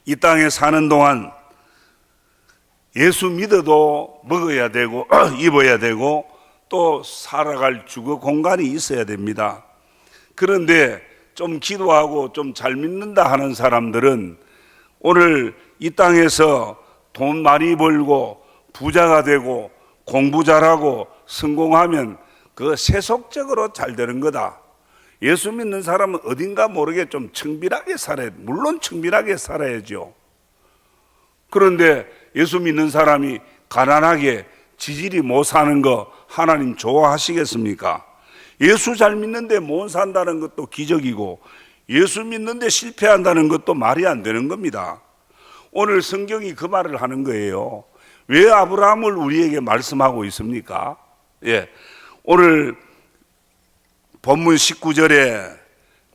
이 땅에 사는 동안 예수 믿어도 먹어야 되고 입어야 되고 또 살아갈 주거 공간이 있어야 됩니다. 그런데 좀 기도하고 좀 잘 믿는다 하는 사람들은 오늘 이 땅에서 돈 많이 벌고 부자가 되고 공부 잘하고 성공하면 그 세속적으로 잘 되는 거다. 예수 믿는 사람은 어딘가 모르게 좀 청빌하게 살아야 돼. 물론 청빌하게 살아야죠. 그런데 예수 믿는 사람이 가난하게 지질이 못 사는 거 하나님 좋아하시겠습니까? 예수 잘 믿는데 못 산다는 것도 기적이고 예수 믿는데 실패한다는 것도 말이 안 되는 겁니다. 오늘 성경이 그 말을 하는 거예요. 왜 아브라함을 우리에게 말씀하고 있습니까? 오늘 본문 19절에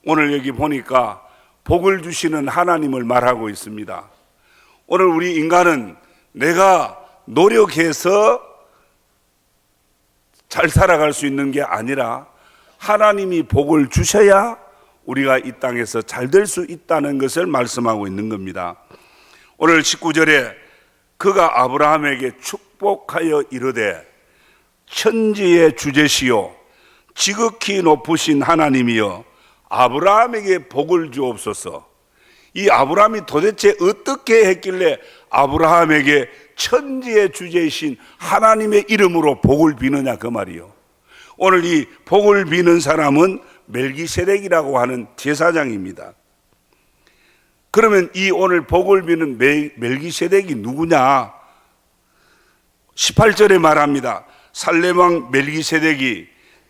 오늘 여기 보니까 복을 주시는 하나님을 말하고 있습니다. 오늘 우리 인간은 내가 노력해서 잘 살아갈 수 있는 게 아니라 하나님이 복을 주셔야 우리가 이 땅에서 잘 될 수 있다는 것을 말씀하고 있는 겁니다. 오늘 19절에 그가 아브라함에게 축복하여 이르되 천지의 주제시요 지극히 높으신 하나님이여 아브라함에게 복을 주옵소서. 이 아브라함이 도대체 어떻게 했길래 아브라함에게 천지의 주제이신 하나님의 이름으로 복을 비느냐 그 말이요. 오늘 이 복을 비는 사람은 멜기세덱이라고 하는 제사장입니다. 그러면 이 오늘 복을 비는 멜기세덱이 누구냐? 18절에 말합니다. 살렘왕 멜기세덱이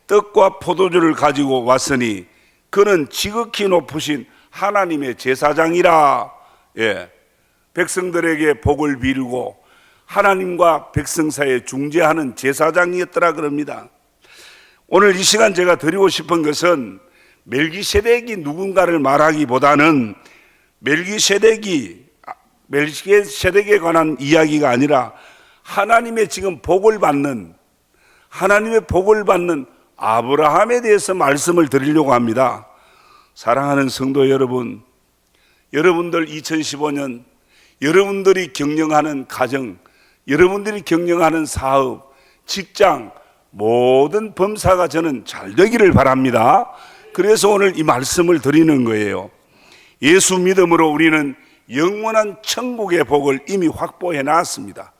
떡과 포도주를 가지고 왔으니 그는 지극히 높으신 하나님의 제사장이라. 백성들에게 복을 빌고 하나님과 백성 사이에 중재하는 제사장이었더라 그럽니다. 오늘 이 시간 제가 드리고 싶은 것은 멜기세덱이 누군가를 말하기보다는 멜기세덱에 관한 이야기가 아니라 하나님의 지금 복을 받는 아브라함에 대해서 말씀을 드리려고 합니다. 사랑하는 성도 여러분, 여러분들 2015년 여러분들이 경영하는 가정, 여러분들이 경영하는 사업, 직장, 모든 범사가 저는 잘 되기를 바랍니다. 그래서 오늘 이 말씀을 드리는 거예요. 예수 믿음으로 우리는 영원한 천국의 복을 이미 확보해 놨습니다.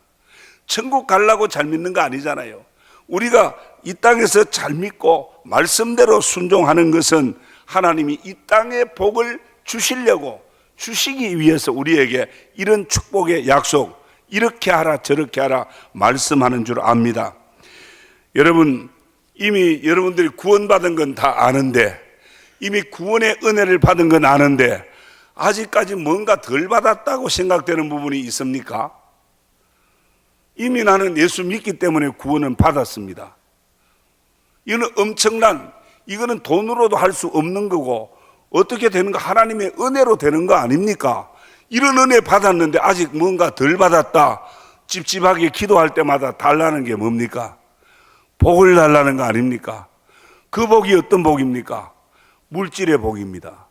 천국 가려고 잘 믿는 거 아니잖아요. 우리가 이 땅에서 잘 믿고 말씀대로 순종하는 것은 하나님이 이 땅에 복을 주시기 위해서 우리에게 이런 축복의 약속, 이렇게 하라 저렇게 하라 말씀하는 줄 압니다. 여러분, 이미 여러분들이 구원받은 건 다 아는데, 이미 구원의 은혜를 받은 건 아는데 아직까지 뭔가 덜 받았다고 생각되는 부분이 있습니까? 이미 나는 예수 믿기 때문에 구원은 받았습니다. 이거는 돈으로도 할 수 없는 거고 어떻게 되는 거 하나님의 은혜로 되는 거 아닙니까? 이런 은혜 받았는데 아직 뭔가 덜 받았다, 찝찝하게 기도할 때마다 달라는 게 뭡니까? 복을 달라는 거 아닙니까? 그 복이 어떤 복입니까? 물질의 복입니다.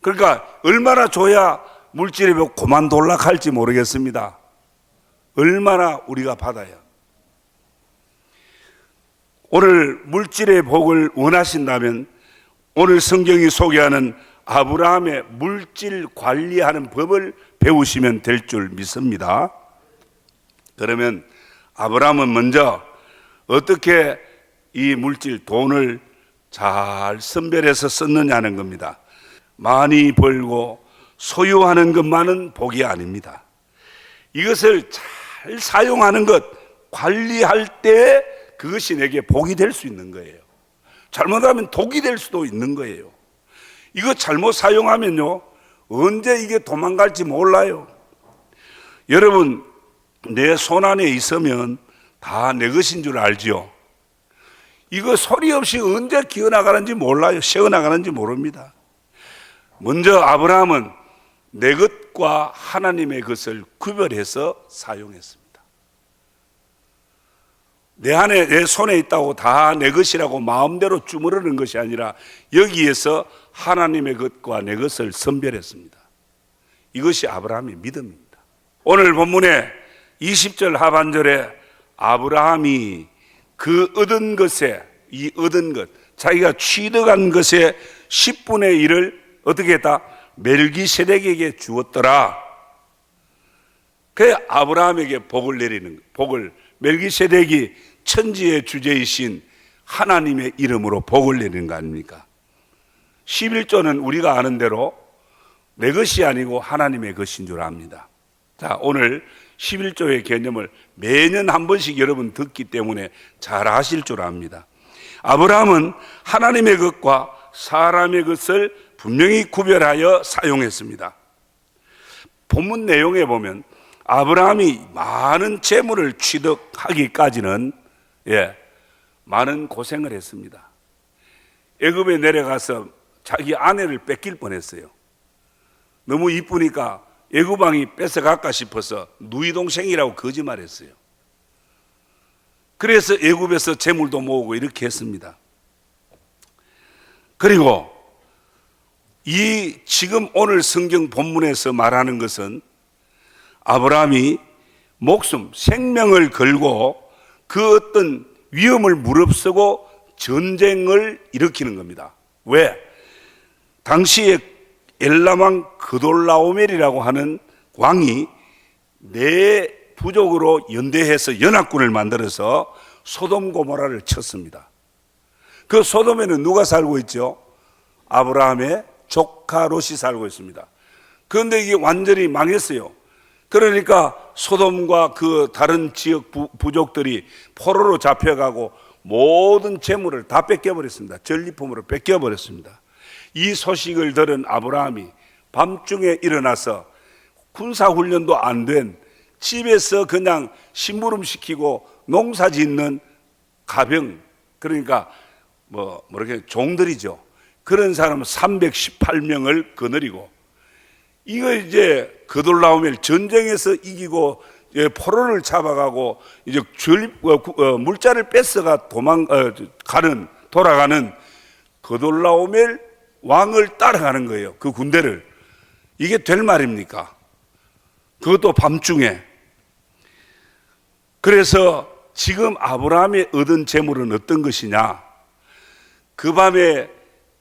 그러니까 얼마나 줘야 물질의 복 그만둘락할지 모르겠습니다. 얼마나 우리가 받아야. 오늘 물질의 복을 원하신다면 오늘 성경이 소개하는 아브라함의 물질 관리하는 법을 배우시면 될 줄 믿습니다. 그러면 아브라함은 먼저 어떻게 이 물질 돈을 잘 선별해서 썼느냐는 겁니다. 많이 벌고 소유하는 것만은 복이 아닙니다. 이것을 잘 사용하는 것, 관리할 때 그것이 내게 복이 될 수 있는 거예요. 잘못하면 독이 될 수도 있는 거예요. 이거 잘못 사용하면요, 언제 이게 도망갈지 몰라요. 여러분, 내 손 안에 있으면 다 내 것인 줄 알죠? 이거 소리 없이 언제 기어나가는지 몰라요. 새어나가는지 모릅니다. 먼저 아브라함은 내 것과 하나님의 것을 구별해서 사용했습니다. 내 안에, 내 손에 있다고 다 내 것이라고 마음대로 주무르는 것이 아니라 여기에서 하나님의 것과 내 것을 선별했습니다. 이것이 아브라함의 믿음입니다. 오늘 본문의 20절 하반절에 아브라함이 그 얻은 것에, 이 얻은 것, 자기가 취득한 것의 10분의 1을 어떻게 했다? 멜기세덱에게 주었더라. 그 아브라함에게 복을 내리는 것, 복을, 멜기세덱이 천지의 주제이신 하나님의 이름으로 복을 내리는 거 아닙니까? 11조는 우리가 아는 대로 내 것이 아니고 하나님의 것인 줄 압니다. 자, 오늘 11조의 개념을 매년 한 번씩 여러분 듣기 때문에 잘 아실 줄 압니다. 아브라함은 하나님의 것과 사람의 것을 분명히 구별하여 사용했습니다. 본문 내용에 보면 아브라함이 많은 재물을 취득하기까지는 많은 고생을 했습니다. 애굽에 내려가서 자기 아내를 뺏길 뻔했어요. 너무 이쁘니까 애굽 왕이 뺏어갈까 싶어서 누이 동생이라고 거짓말했어요. 그래서 애굽에서 재물도 모으고 이렇게 했습니다. 그리고 이 지금 오늘 성경 본문에서 말하는 것은 아브라함이 목숨, 생명을 걸고 그 어떤 위험을 무릅쓰고 전쟁을 일으키는 겁니다. 왜? 당시에 엘람왕 그돌라오멜이라고 하는 왕이 네 부족으로 연대해서 연합군을 만들어서 소돔 고모라를 쳤습니다. 그 소돔에는 누가 살고 있죠? 아브라함의 조카 롯이 살고 있습니다. 그런데 이게 완전히 망했어요. 그러니까 소돔과 그 다른 지역 부족들이 포로로 잡혀가고 모든 재물을 다 뺏겨버렸습니다. 전리품으로 뺏겨버렸습니다. 이 소식을 들은 아브라함이 밤중에 일어나서 군사훈련도 안 된 집에서 그냥 심부름 시키고 농사 짓는 가병, 그러니까 이렇게 종들이죠. 그런 사람 318명을 거느리고, 이거 이제 그돌라오멜 전쟁에서 이기고 포로를 잡아가고 이제 물자를 뺏어가 돌아가는 그돌라오멜 왕을 따라가는 거예요. 그 군대를. 이게 될 말입니까? 그것도 밤중에. 그래서 지금 아브라함이 얻은 재물은 어떤 것이냐? 그 밤에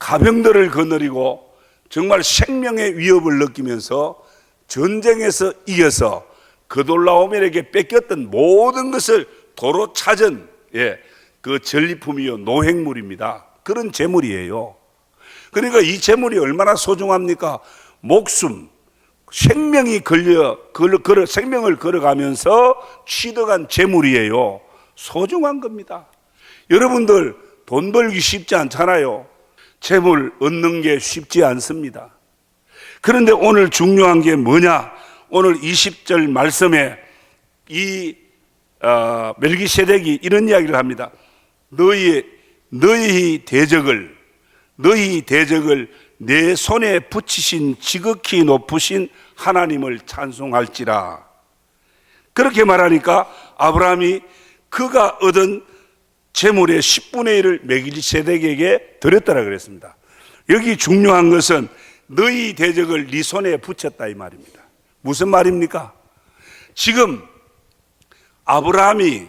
가병들을 거느리고 정말 생명의 위협을 느끼면서 전쟁에서 이겨서 그돌라오멜에게 뺏겼던 모든 것을 도로 찾은 그 전리품이요 노획물입니다. 그런 재물이에요. 그러니까 이 재물이 얼마나 소중합니까? 목숨, 생명이 생명을 걸어가면서 취득한 재물이에요. 소중한 겁니다. 여러분들 돈 벌기 쉽지 않잖아요. 재물 얻는 게 쉽지 않습니다. 그런데 오늘 중요한 게 뭐냐? 오늘 20절 말씀에 이 멜기세덱이 이런 이야기를 합니다. 너희 대적을 내 손에 붙이신 지극히 높으신 하나님을 찬송할지라. 그렇게 말하니까 아브라함이 그가 얻은 재물의 10분의 1을 멜기세덱에게 드렸다라 그랬습니다. 여기 중요한 것은 너희 대적을 네 손에 붙였다 이 말입니다. 무슨 말입니까? 지금 아브라함이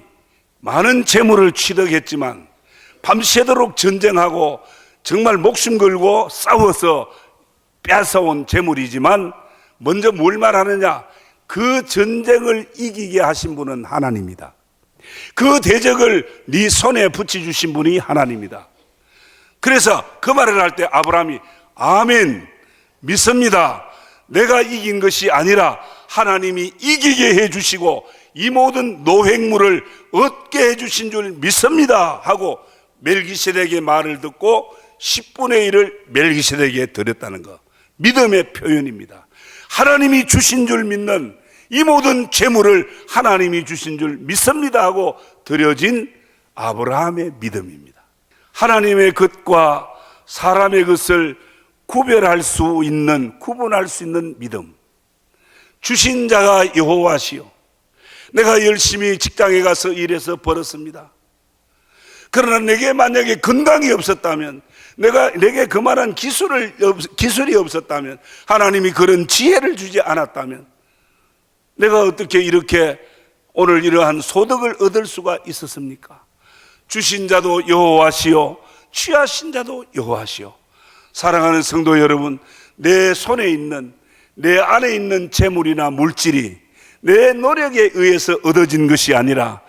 많은 재물을 취득했지만 밤새도록 전쟁하고 정말 목숨 걸고 싸워서 뺏어온 재물이지만 먼저 뭘 말하느냐? 그 전쟁을 이기게 하신 분은 하나님이다. 그 대적을 네 손에 붙여주신 분이 하나님이다. 그래서 그 말을 할 때 아브라함이 아멘, 믿습니다. 내가 이긴 것이 아니라 하나님이 이기게 해주시고 이 모든 노획물을 얻게 해주신 줄 믿습니다 하고 멜기세덱의 말을 듣고 10분의 1을 멜기세덱에게 드렸다는 것, 믿음의 표현입니다. 하나님이 주신 줄 믿는 이 모든 재물을 하나님이 주신 줄 믿습니다 하고 드려진 아브라함의 믿음입니다. 하나님의 것과 사람의 것을 구분할 수 있는 믿음. 주신 자가 여호와시요, 내가 열심히 직장에 가서 일해서 벌었습니다. 그러나 내게 만약에 건강이 없었다면, 내게 그만한 기술이 없었다면, 하나님이 그런 지혜를 주지 않았다면, 내가 어떻게 이렇게 오늘 이러한 소득을 얻을 수가 있었습니까? 주신 자도 여호와시요 취하신 자도 여호와시요. 사랑하는 성도 여러분, 내 손에 있는, 내 안에 있는 재물이나 물질이 내 노력에 의해서 얻어진 것이 아니라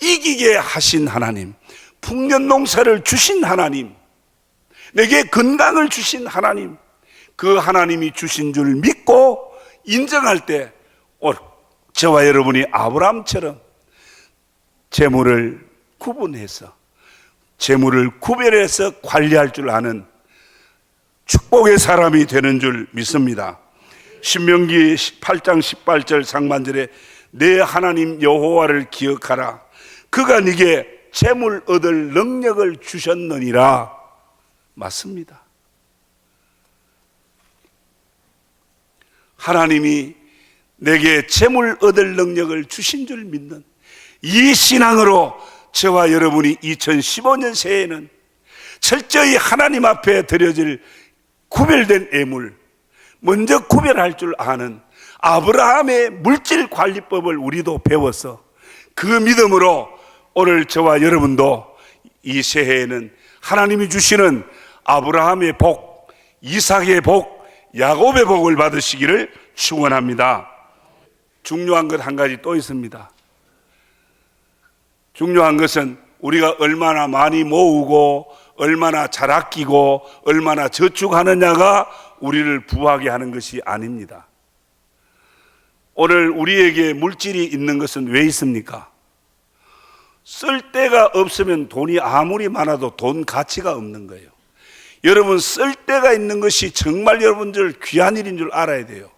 이기게 하신 하나님, 풍년농사를 주신 하나님, 내게 건강을 주신 하나님, 그 하나님이 주신 줄 믿고 인정할 때 저와 여러분이 아브라함처럼 재물을 구분해서, 재물을 구별해서 관리할 줄 아는 축복의 사람이 되는 줄 믿습니다. 신명기 8장 18절 상반절에 내 하나님 여호와를 기억하라. 그가 네게 재물 얻을 능력을 주셨느니라. 맞습니다. 하나님이 내게 재물 얻을 능력을 주신 줄 믿는 이 신앙으로 저와 여러분이 2015년 새해에는 철저히 하나님 앞에 드려질 구별된 예물, 먼저 구별할 줄 아는 아브라함의 물질 관리법을 우리도 배워서 그 믿음으로 오늘 저와 여러분도 이 새해에는 하나님이 주시는 아브라함의 복, 이삭의 복, 야곱의 복을 받으시기를 축원합니다. 중요한 것 한 가지 또 있습니다. 중요한 것은 우리가 얼마나 많이 모으고 얼마나 잘 아끼고 얼마나 저축하느냐가 우리를 부하게 하는 것이 아닙니다. 오늘 우리에게 물질이 있는 것은 왜 있습니까? 쓸 데가 없으면 돈이 아무리 많아도 돈 가치가 없는 거예요. 여러분, 쓸 데가 있는 것이 정말 여러분들 귀한 일인 줄 알아야 돼요.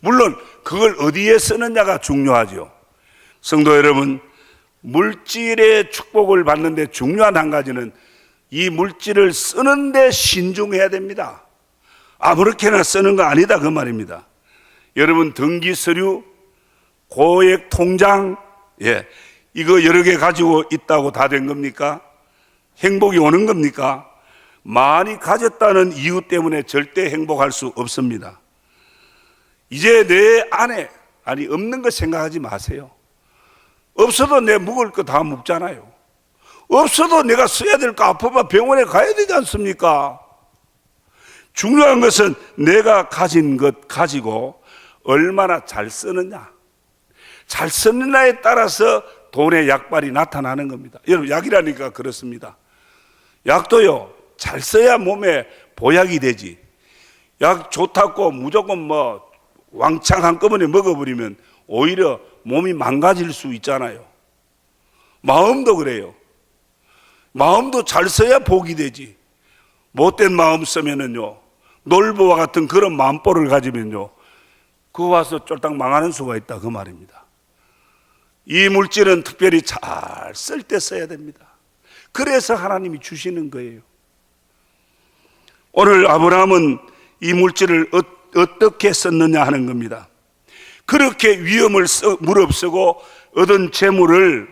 물론 그걸 어디에 쓰느냐가 중요하죠. 성도 여러분, 물질의 축복을 받는데 중요한 한 가지는 이 물질을 쓰는데 신중해야 됩니다. 아무렇게나 쓰는 거 아니다 그 말입니다. 여러분, 등기 서류, 고액 통장, 이거 여러 개 가지고 있다고 다 된 겁니까? 행복이 오는 겁니까? 많이 가졌다는 이유 때문에 절대 행복할 수 없습니다. 이제 내 안에 없는 거 생각하지 마세요. 없어도 내 묵을 거 다 묵잖아요. 없어도 내가 써야 될 거 아프면 병원에 가야 되지 않습니까? 중요한 것은 내가 가진 것 가지고 얼마나 잘 쓰느냐, 잘 쓰느냐에 따라서 돈의 약발이 나타나는 겁니다. 여러분, 약이라니까 그렇습니다. 약도요, 잘 써야 몸에 보약이 되지. 약 좋다고 무조건 왕창 한꺼번에 먹어버리면 오히려 몸이 망가질 수 있잖아요. 마음도 그래요. 마음도 잘 써야 복이 되지. 못된 마음 쓰면은요, 놀부와 같은 그런 마음보를 가지면요, 그거 와서 쫄딱 망하는 수가 있다 그 말입니다. 이 물질은 특별히 잘 쓸 때 써야 됩니다. 그래서 하나님이 주시는 거예요. 오늘 아브라함은 이 물질을 어떻게 썼느냐 하는 겁니다. 그렇게 위험을 무릅쓰고 얻은 재물을,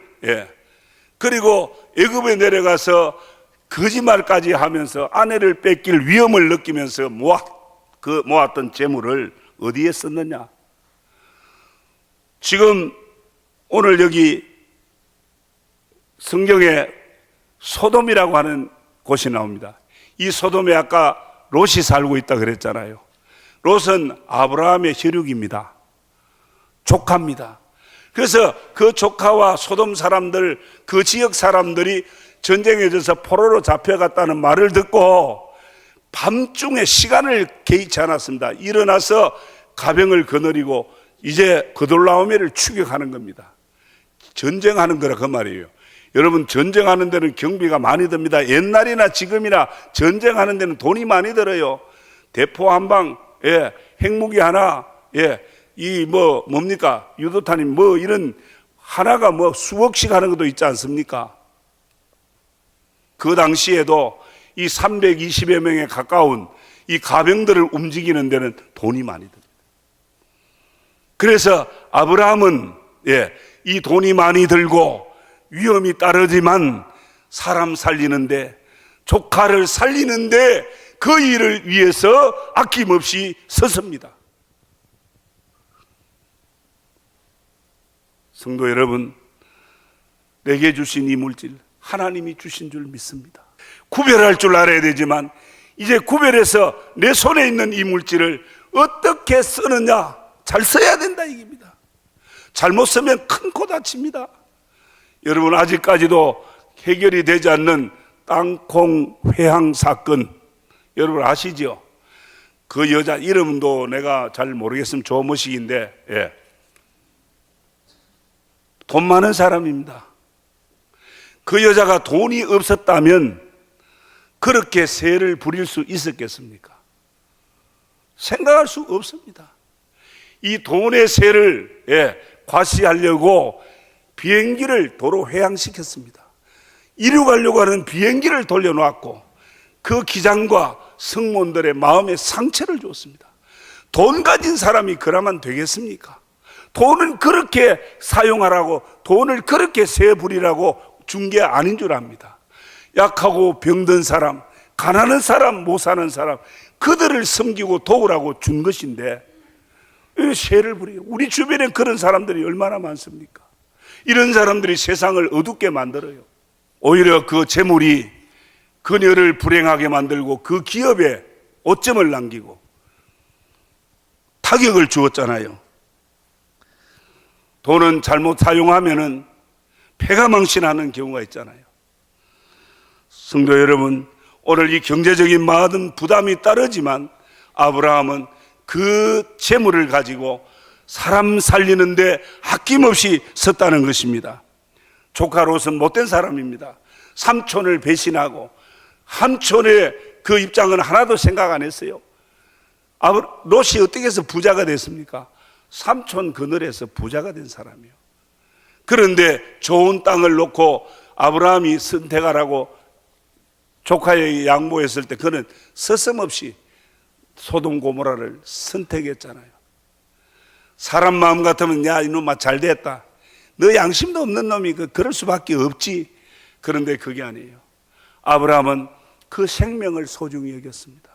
그리고 애굽에 내려가서 거짓말까지 하면서 아내를 뺏길 위험을 느끼면서 모았던 재물을 어디에 썼느냐? 지금 오늘 여기 성경에 소돔이라고 하는 곳이 나옵니다. 이 소돔에 아까 롯이 살고 있다 그랬잖아요. 롯은 아브라함의 혈육입니다. 조카입니다. 그래서 그 조카와 소돔 사람들, 그 지역 사람들이 전쟁에 져서 포로로 잡혀갔다는 말을 듣고 밤중에 시간을 개의치 않았습니다. 일어나서 가병을 거느리고 이제 그돌라오메를 추격하는 겁니다. 전쟁하는 거라 그 말이에요. 여러분, 전쟁하는 데는 경비가 많이 듭니다. 옛날이나 지금이나 전쟁하는 데는 돈이 많이 들어요. 대포 한 방, 핵무기 하나, 뭡니까? 유도탄이 이런 하나가 수억씩 하는 것도 있지 않습니까? 그 당시에도 이 320여 명에 가까운 이 가병들을 움직이는 데는 돈이 많이 듭니다. 그래서 아브라함은 이 돈이 많이 들고 위험이 따르지만 사람 살리는데 조카를 살리는데 그 일을 위해서 아낌없이 섰습니다. 성도 여러분, 내게 주신 이 물질 하나님이 주신 줄 믿습니다. 구별할 줄 알아야 되지만 이제 구별해서 내 손에 있는 이 물질을 어떻게 쓰느냐, 잘 써야 된다 이깁니다. 잘못 쓰면 큰 코 다칩니다. 여러분, 아직까지도 해결이 되지 않는 땅콩 회항 사건 여러분 아시죠? 그 여자 이름도 내가 잘 모르겠으면 조모식인데, 예. 돈 많은 사람입니다. 그 여자가 돈이 없었다면 그렇게 세를 부릴 수 있었겠습니까? 생각할 수 없습니다. 이 돈의 세를, 예, 과시하려고 비행기를 도로 회항시켰습니다. 이륙 가려고 하는 비행기를 돌려놓았고 그 기장과 승무원들의 마음에 상처를 줬습니다. 돈 가진 사람이 그러면 되겠습니까? 돈을 그렇게 사용하라고, 돈을 그렇게 세 부리라고 준 게 아닌 줄 압니다. 약하고 병든 사람, 가난한 사람, 못 사는 사람, 그들을 섬기고 도우라고 준 것인데 왜 세를 부리고? 우리 주변에 그런 사람들이 얼마나 많습니까? 이런 사람들이 세상을 어둡게 만들어요. 오히려 그 재물이 그녀를 불행하게 만들고 그 기업에 오점을 남기고 타격을 주었잖아요. 돈은 잘못 사용하면은 폐가 망신하는 경우가 있잖아요. 성도 여러분, 오늘 이 경제적인 많은 부담이 따르지만 아브라함은 그 재물을 가지고 사람 살리는데 아낌없이 섰다는 것입니다. 조카 롯은 못된 사람입니다. 삼촌을 배신하고 삼촌의 그 입장은 하나도 생각 안 했어요. 롯이 어떻게 해서 부자가 됐습니까? 삼촌 그늘에서 부자가 된 사람이에요. 그런데 좋은 땅을 놓고 아브라함이 선택하라고 조카에게 양보했을 때 그는 서슴없이 소돔 고모라를 선택했잖아요. 사람 마음 같으면 야 이놈아 잘 됐다, 너 양심도 없는 놈이 그럴 수밖에 없지. 그런데 그게 아니에요. 아브라함은 그 생명을 소중히 여겼습니다.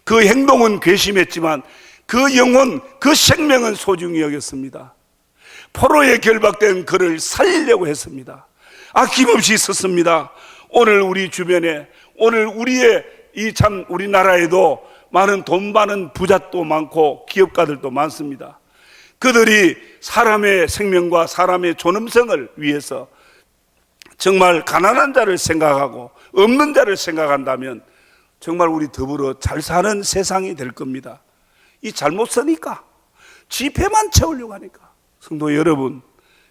그 행동은 괘씸했지만 그 영혼, 그 생명은 소중히 여겼습니다. 포로에 결박된 그를 살리려고 했습니다. 아낌없이 썼습니다. 오늘 우리 주변에, 오늘 우리의 우리나라에도 많은 돈 많은 부잣도 많고 기업가들도 많습니다. 그들이 사람의 생명과 사람의 존엄성을 위해서 정말 가난한 자를 생각하고 없는 자를 생각한다면 정말 우리 더불어 잘 사는 세상이 될 겁니다. 이 잘못 쓰니까 지폐만 채우려고 하니까. 성도 여러분,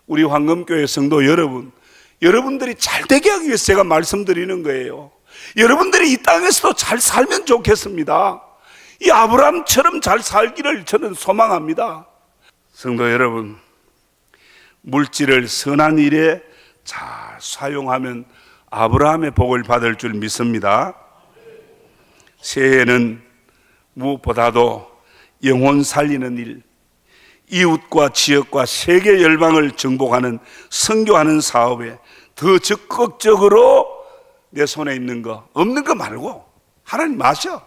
우리 황금교회 성도 여러분, 여러분들이 잘 되게 하기 위해서 제가 말씀드리는 거예요. 여러분들이 이 땅에서도 잘 살면 좋겠습니다. 이 아브라함처럼 잘 살기를 저는 소망합니다. 성도 여러분, 물질을 선한 일에 잘 사용하면 아브라함의 복을 받을 줄 믿습니다. 새해에는 무엇보다도 영혼 살리는 일, 이웃과 지역과 세계 열방을 정복하는 선교하는 사업에 더 적극적으로 내 손에 있는 거, 없는 거 말고 하나님 아셔.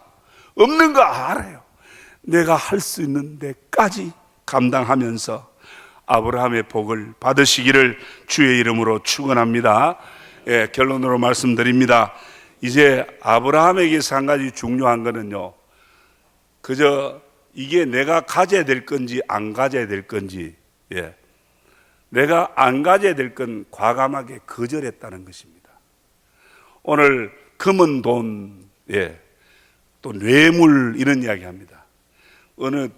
없는 거 알아요. 내가 할 수 있는 데까지 감당하면서 아브라함의 복을 받으시기를 주의 이름으로 축원합니다. 예, 결론으로 말씀드립니다. 이제 아브라함에게서 한 가지 중요한 거는요, 그저 이게 내가 가져야 될 건지 안 가져야 될 건지, 예, 내가 안 가져야 될 건 과감하게 거절했다는 것입니다. 오늘 금은 돈, 예, 또 뇌물 이런 이야기 합니다. 어느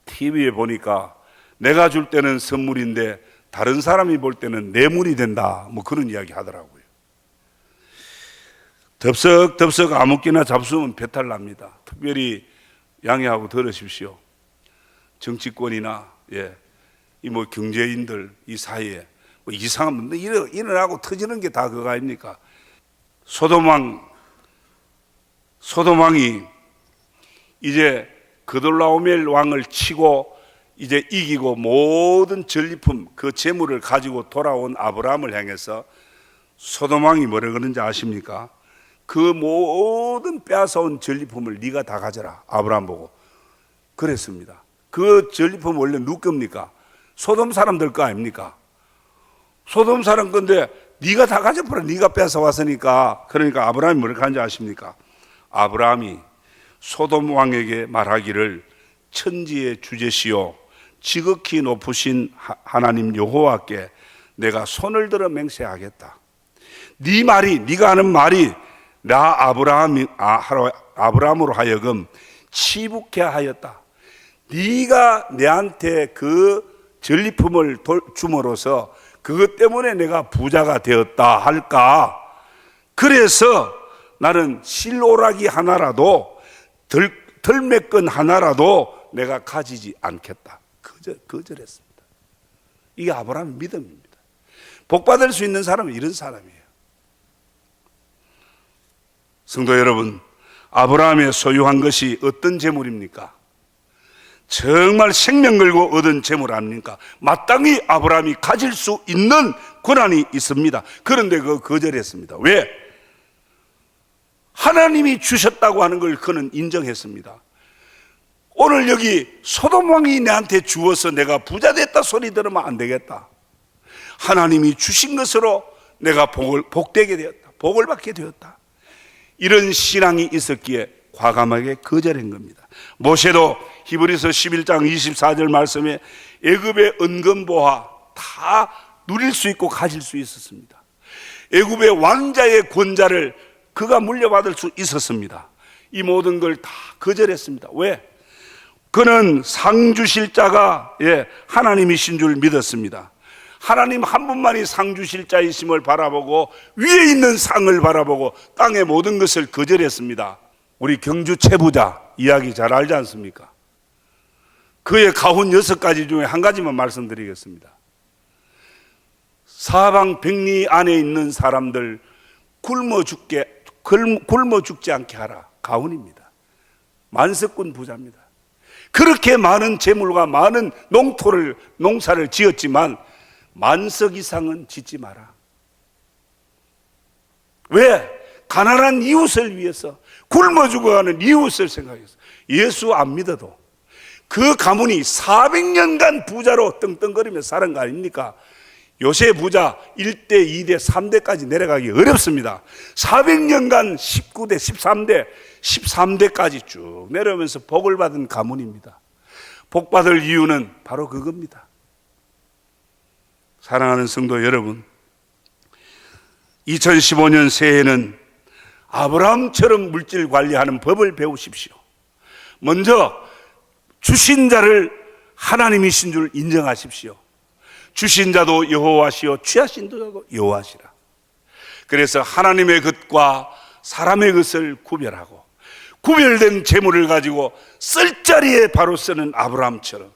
TV에 보니까 내가 줄 때는 선물인데 다른 사람이 볼 때는 뇌물이 된다, 뭐 그런 이야기 하더라고요. 덥석덥석 아무끼나 잡수면 배탈 납니다. 특별히 양해하고 들으십시오. 정치권이나, 예, 이 뭐 경제인들 이 사이에 뭐 이상한 문제 일어나고 터지는 게 다 그거 아닙니까? 소돔왕이 이제 그돌라오멜 왕을 치고 이제 이기고 모든 전리품 그 재물을 가지고 돌아온 아브라함을 향해서 소돔왕이 뭐라 그러는지 아십니까? 그 모든 빼앗아온 전리품을 네가 다 가져라. 아브라함 보고 그랬습니다. 그 전리품 원래 누구 겁니까? 소돔 사람들 거 아닙니까? 소돔 사람 건데 네가 다 가져버려. 네가 뺏어 왔으니까. 그러니까 아브라함이 뭐라고 하는지 아십니까? 아브라함이 소돔 왕에게 말하기를 천지의 주제시요 지극히 높으신 하나님 여호와께 내가 손을 들어 맹세하겠다. 네 말이, 네가 하는 말이 나 아브라함으로 하여금 치북해 하였다. 네가 내한테 그 전리품을 줌으로써 그것 때문에 내가 부자가 되었다 할까? 그래서 나는 실오라기 하나라도 덜매끈 하나라도 내가 가지지 않겠다. 거절했습니다. 이게 아브라함의 믿음입니다. 복받을 수 있는 사람은 이런 사람이에요. 성도 여러분, 아브라함의 소유한 것이 어떤 재물입니까? 정말 생명 걸고 얻은 재물 아닙니까? 마땅히 아브라함이 가질 수 있는 권한이 있습니다. 그런데 그거 거절했습니다. 왜? 하나님이 주셨다고 하는 걸 그는 인정했습니다. 오늘 여기 소돔 왕이 내한테 주어서 내가 부자 됐다 소리 들으면 안 되겠다. 하나님이 주신 것으로 내가 복되게 되었다. 복을 받게 되었다. 이런 신앙이 있었기에 과감하게 거절한 겁니다. 모세도 히브리서 11장 24절 말씀에 애굽의 은금보화 다 누릴 수 있고 가질 수 있었습니다. 애굽의 왕자의 권자를 그가 물려받을 수 있었습니다. 이 모든 걸 다 거절했습니다. 왜? 그는 상 주실 자가 하나님이신 줄 믿었습니다. 하나님 한 분만이 상 주실 자이심을 바라보고 위에 있는 상을 바라보고 땅의 모든 것을 거절했습니다. 우리 경주 최부자 이야기 잘 알지 않습니까? 그의 가훈 6가지 중에 한 가지만 말씀드리겠습니다. 사방 백리 안에 있는 사람들 굶어 죽지 않게 하라. 가훈입니다. 만석군 부자입니다. 그렇게 많은 재물과 많은 농사를 지었지만 만석 이상은 짓지 마라. 왜? 가난한 이웃을 위해서 굶어 죽어가는 이웃을 생각해서 예수 안 믿어도 그 가문이 400년간 부자로 떵떵거리며 사는 거 아닙니까? 요새 부자 1대, 2대, 3대까지 내려가기 어렵습니다. 400년간 19대, 13대, 13대까지 쭉 내려오면서 복을 받은 가문입니다. 복 받을 이유는 바로 그겁니다. 사랑하는 성도 여러분, 2015년 새해에는 아브라함처럼 물질 관리하는 법을 배우십시오. 먼저 주신 자를 하나님이신 줄 인정하십시오. 주신 자도 여호와시요 취하신 자도 여호와시라. 그래서 하나님의 것과 사람의 것을 구별하고 구별된 재물을 가지고 쓸 자리에 바로 쓰는 아브라함처럼,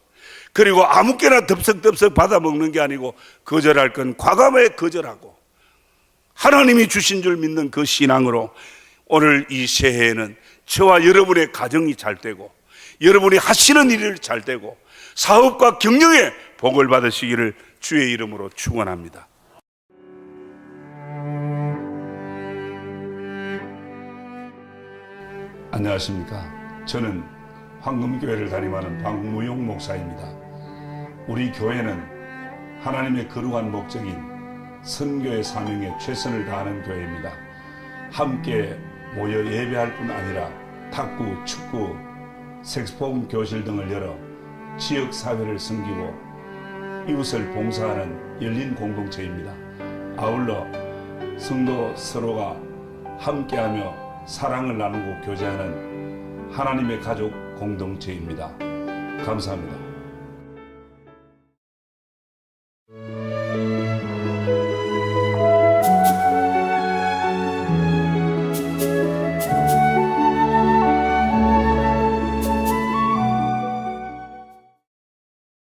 그리고 아무개나 덥석덥석 받아먹는 게 아니고 거절할 건 과감하게 거절하고 하나님이 주신 줄 믿는 그 신앙으로 오늘 이 새해에는 저와 여러분의 가정이 잘 되고 여러분이 하시는 일을 잘 되고 사업과 경영에 복을 받으시기를 주의 이름으로 축원합니다. 안녕하십니까. 저는 황금교회를 담임하는 박무용 목사입니다. 우리 교회는 하나님의 거룩한 목적인 선교의 사명에 최선을 다하는 교회입니다. 함께 모여 예배할 뿐 아니라 탁구, 축구, 색소폰 교실 등을 열어 지역 사회를 섬기고 이웃을 봉사하는 열린 공동체입니다. 아울러 성도 서로가 함께하며 사랑을 나누고 교제하는 하나님의 가족 공동체입니다. 감사합니다.